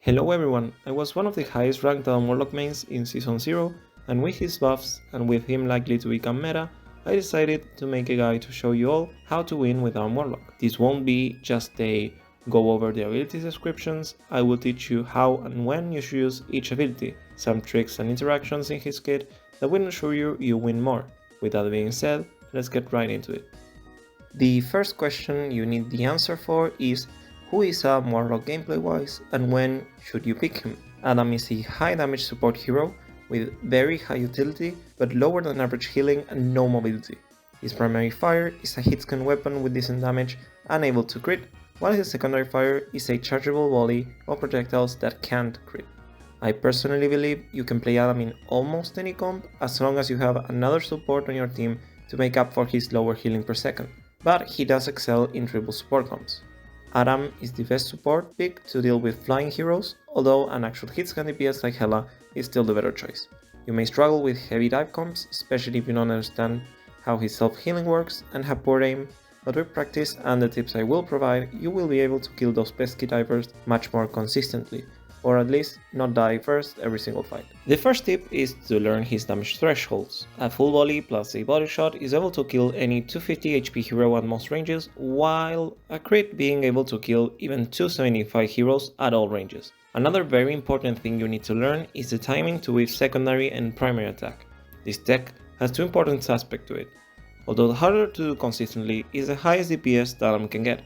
Hello everyone, I was one of the highest ranked warlock mains in Season 0, and with his buffs and with him likely to become meta, I decided to make a guide to show you all how to win with warlock. This won't be just a go over the abilities descriptions, I will teach you how and when you should use each ability, some tricks and interactions in his kit that will ensure you win more. With that being said, let's get right into it. The first question you need the answer for is who is warlock gameplay wise and when should you pick him? Adam is a high damage support hero with very high utility but lower than average healing and no mobility. His primary fire is a hitscan weapon with decent damage and able to crit, while his secondary fire is a chargeable volley of projectiles that can't crit. I personally believe you can play Adam in almost any comp as long as you have another support on your team to make up for his lower healing per second, but he does excel in triple support comps. Adam is the best support pick to deal with flying heroes, although an actual hitscan DPS like Hela is still the better choice. You may struggle with heavy dive comps, especially if you don't understand how his self-healing works and have poor aim, but with practice and the tips I will provide, you will be able to kill those pesky divers much more consistently, or at least not die first every single fight. The first tip is to learn his damage thresholds. A full volley plus a body shot is able to kill any 250 HP hero at most ranges, while a crit being able to kill even 275 heroes at all ranges. Another very important thing you need to learn is the timing to weave secondary and primary attack. This tech has two important aspects to it. Although harder to do consistently is the highest DPS that Adam can get,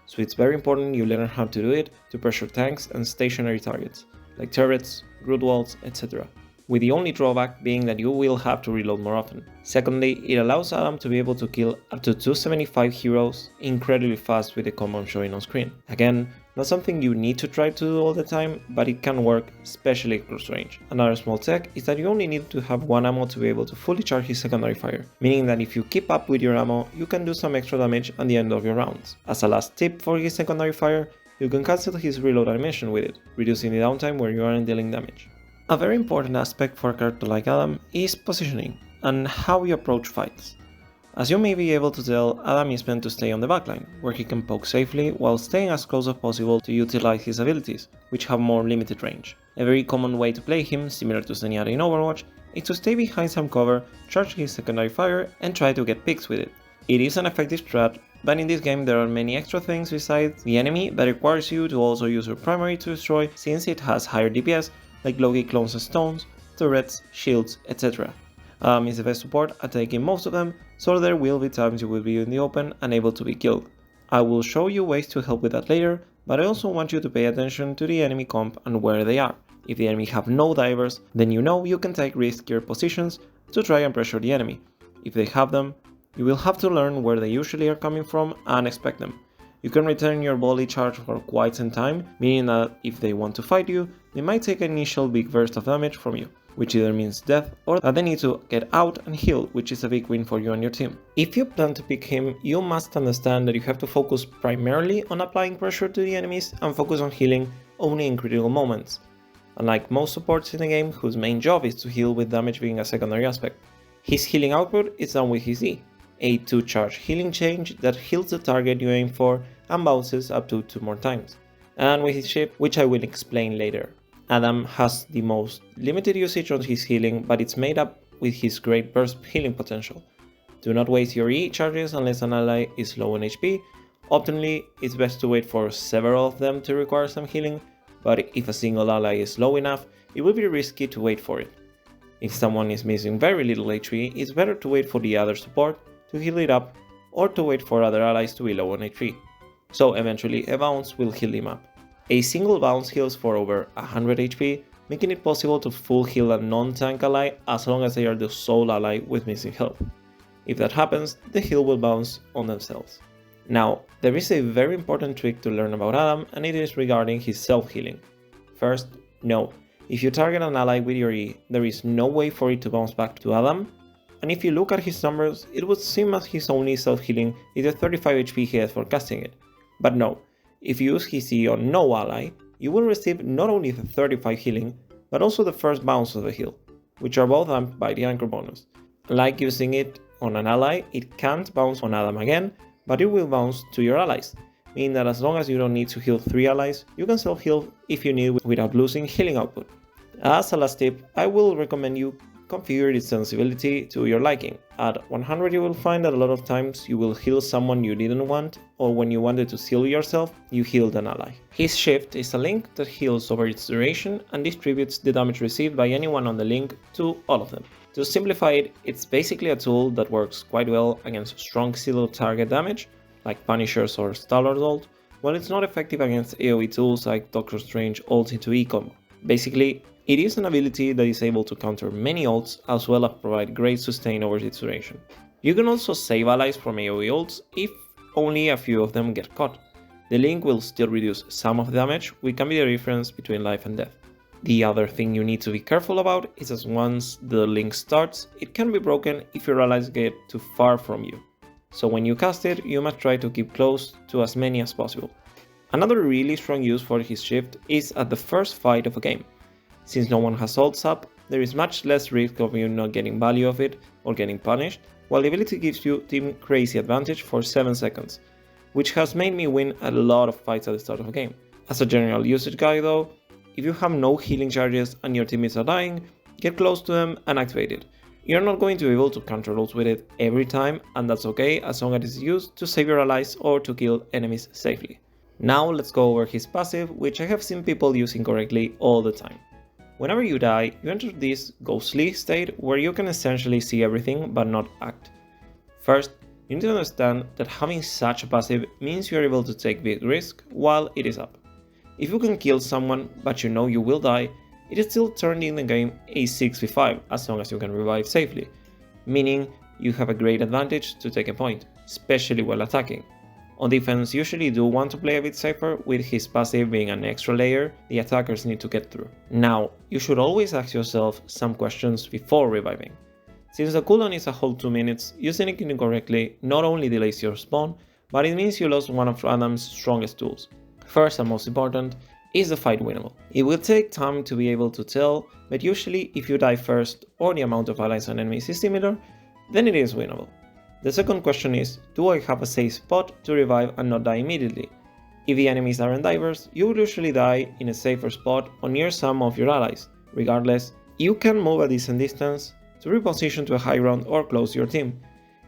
so it's very important you learn how to do it to pressure tanks and stationary targets, like turrets, root walls, etc., with the only drawback being that you will have to reload more often. Secondly, it allows Adam to be able to kill up to 275 heroes incredibly fast with the combo showing on screen. Again, not something you need to try to do all the time, but it can work, especially at close range. Another small tech is that you only need to have one ammo to be able to fully charge his secondary fire, meaning that if you keep up with your ammo, you can do some extra damage at the end of your rounds. As a last tip for his secondary fire, you can cancel his reload animation with it, reducing the downtime where you aren't dealing damage. A very important aspect for a character like Adam is positioning, and how you approach fights. As you may be able to tell, Adam is meant to stay on the backline, where he can poke safely while staying as close as possible to utilize his abilities, which have more limited range. A very common way to play him, similar to Zenyatta in Overwatch, is to stay behind some cover, charge his secondary fire, and try to get picks with it. It is an effective strat, but in this game there are many extra things besides the enemy that requires you to also use your primary to destroy, since it has higher DPS, like Loki clones and stones, turrets, shields, etc. Adam is the best support at taking most of them, so there will be times you will be in the open and able to be killed. I will show you ways to help with that later, but I also want you to pay attention to the enemy comp and where they are. If the enemy have no divers, then you know you can take riskier positions to try and pressure the enemy. If they have them, you will have to learn where they usually are coming from and expect them. You can return your volley charge for quite some time, meaning that if they want to fight you, they might take an initial big burst of damage from you, which either means death or that they need to get out and heal, which is a big win for you and your team. If you plan to pick him, you must understand that you have to focus primarily on applying pressure to the enemies and focus on healing only in critical moments, unlike most supports in the game whose main job is to heal with damage being a secondary aspect. His healing output is done with his E, a 2-charge healing change that heals the target you aim for and bounces up to 2 more times, and with his ship, which I will explain later. Adam has the most limited usage on his healing, but it's made up with his great burst healing potential. Do not waste your E charges unless an ally is low on HP. Optimally, it's best to wait for several of them to require some healing, but if a single ally is low enough, it will be risky to wait for it. If someone is missing very little HP, it's better to wait for the other support to heal it up, or to wait for other allies to be low on HP. So eventually a bounce will heal him up. A single bounce heals for over 100 HP, making it possible to full heal a non-tank ally as long as they are the sole ally with missing health. If that happens, the heal will bounce on themselves. Now, there is a very important trick to learn about Adam, and it is regarding his self-healing. First, no, if you target an ally with your E, there is no way for it to bounce back to Adam, and if you look at his numbers, it would seem as his only self-healing is the 35 HP he has for casting it. But no, if you use his E on no ally, you will receive not only the 35 healing, but also the first bounce of the heal, which are both amped by the anchor bonus. Like using it on an ally, it can't bounce on Adam again, but it will bounce to your allies, meaning that as long as you don't need to heal 3 allies, you can self-heal if you need without losing healing output. As a last tip, I will recommend you configure its sensibility to your liking. At 100 you will find that a lot of times you will heal someone you didn't want, or when you wanted to heal yourself, you healed an ally. His shift is a link that heals over its duration and distributes the damage received by anyone on the link to all of them. To simplify it, it's basically a tool that works quite well against strong silo target damage, like Punishers or Star-Lord ult, while it's not effective against AoE tools like Doctor Strange ult into E combo. Basically, it is an ability that is able to counter many ults as well as provide great sustain over its duration. You can also save allies from AoE ults if only a few of them get caught. The link will still reduce some of the damage, which can be the difference between life and death. The other thing you need to be careful about is that once the link starts, it can be broken if your allies get too far from you. So when you cast it, you must try to keep close to as many as possible. Another really strong use for his shift is at the first fight of a game. Since no one has ults up, there is much less risk of you not getting value of it or getting punished, while the ability gives you team crazy advantage for 7 seconds, which has made me win a lot of fights at the start of a game. As a general usage guide though, if you have no healing charges and your teammates are dying, get close to them and activate it. You're not going to be able to counter ults with it every time, and that's okay as long as it's used to save your allies or to kill enemies safely. Now let's go over his passive, which I have seen people use incorrectly all the time. Whenever you die, you enter this ghostly state where you can essentially see everything but not act. First, you need to understand that having such a passive means you are able to take big risk while it is up. If you can kill someone but you know you will die, it is still turning the game a 6v5 as long as you can revive safely, meaning you have a great advantage to take a point, especially while attacking. On defense, usually do want to play a bit safer, with his passive being an extra layer the attackers need to get through. Now, you should always ask yourself some questions before reviving. Since the cooldown is a whole 2 minutes, using it incorrectly not only delays your spawn, but it means you lost one of Adam's strongest tools. First and most important, is the fight winnable? It will take time to be able to tell, but usually if you die first or the amount of allies and enemies is similar, then it is winnable. The second question is, do I have a safe spot to revive and not die immediately? If the enemies aren't divers, you will usually die in a safer spot or near some of your allies. Regardless, you can move a decent distance to reposition to a high ground or close your team.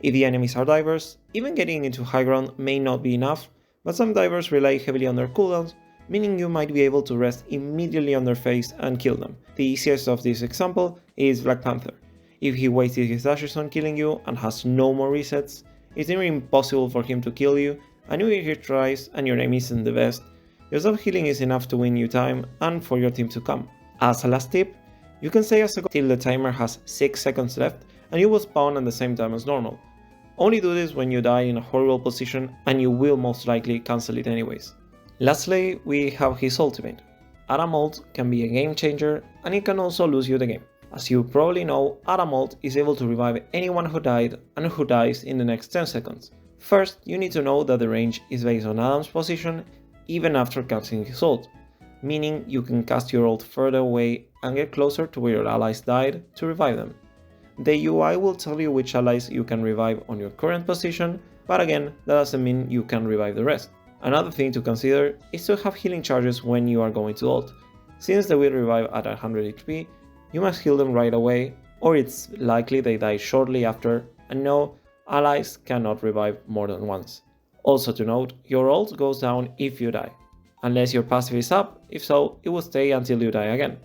If the enemies are divers, even getting into high ground may not be enough, but some divers rely heavily on their cooldowns, meaning you might be able to rest immediately on their face and kill them. The easiest of this example is Black Panther. If he wasted his dashes on killing you and has no more resets, it's nearly impossible for him to kill you, and even if he tries and your aim isn't the best, your self-healing is enough to win you time and for your team to come. As a last tip, you can stay as a till the timer has 6 seconds left and you will spawn at the same time as normal. Only do this when you die in a horrible position and you will most likely cancel it anyways. Lastly, we have his ultimate. Adam ult can be a game changer and it can also lose you the game. As you probably know, Adam ult is able to revive anyone who died and who dies in the next 10 seconds. First, you need to know that the range is based on Adam's position even after casting his ult, meaning you can cast your ult further away and get closer to where your allies died to revive them. The UI will tell you which allies you can revive on your current position, but again, that doesn't mean you can revive the rest. Another thing to consider is to have healing charges when you are going to ult. Since they will revive at 100 HP, you must heal them right away, or it's likely they die shortly after, and no, allies cannot revive more than once. Also to note, your ult goes down if you die, unless your passive is up. If so, it will stay until you die again.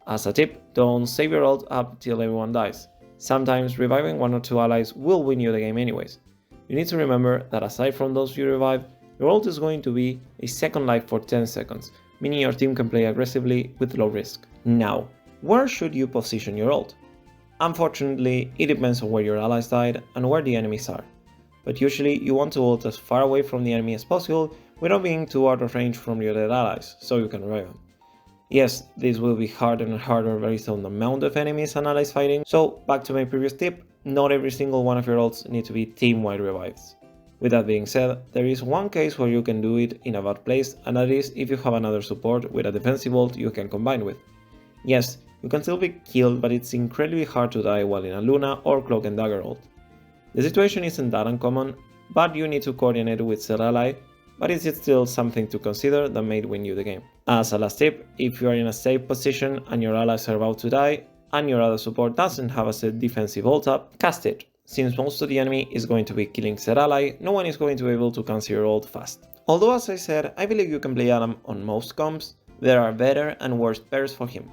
As a tip, don't save your ult up till everyone dies. Sometimes reviving 1 or 2 allies will win you the game anyways. You need to remember that aside from those you revive, your ult is going to be a second life for 10 seconds, meaning your team can play aggressively with low risk. Now, where should you position your ult? Unfortunately, it depends on where your allies died and where the enemies are, but usually you want to ult as far away from the enemy as possible without being too out of range from your dead allies, so you can revive them. Yes, this will be harder and harder based on the amount of enemies and allies fighting, so back to my previous tip, not every single one of your ults need to be team-wide revives. With that being said, there is one case where you can do it in a bad place, and that is if you have another support with a defensive ult you can combine with. Yes, you can still be killed, but it's incredibly hard to die while in a Luna or Cloak and Dagger ult. The situation isn't that uncommon, but you need to coordinate with said ally but it's still something to consider that may win you the game. As a last tip, if you are in a safe position and your allies are about to die, and your other support doesn't have a set defensive ult up, cast it. Since most of the enemy is going to be killing said ally, no one is going to be able to cancel your ult fast. Although as I said, I believe you can play Adam on most comps, there are better and worse pairs for him.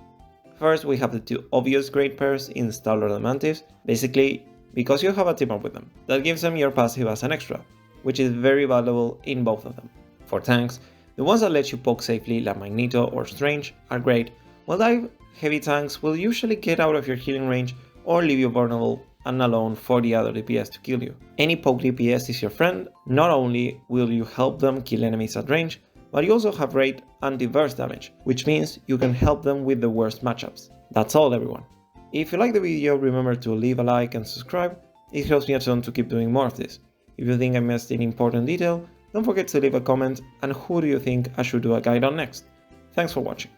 First, we have the two obvious great pairs in Star-Lord and Mantis, basically because you have a team up with them. That gives them your passive as an extra, which is very valuable in both of them. For tanks, the ones that let you poke safely like Magneto or Strange are great, while dive heavy tanks will usually get out of your healing range or leave you vulnerable and alone for the other DPS to kill you. Any poke DPS is your friend. Not only will you help them kill enemies at range, but you also have rate and diverse damage, which means you can help them with the worst matchups. That's all everyone. If you like the video, remember to leave a like and subscribe, it helps me a ton to keep doing more of this. If you think I missed an important detail, don't forget to leave a comment, and who do you think I should do a guide on next? Thanks for watching.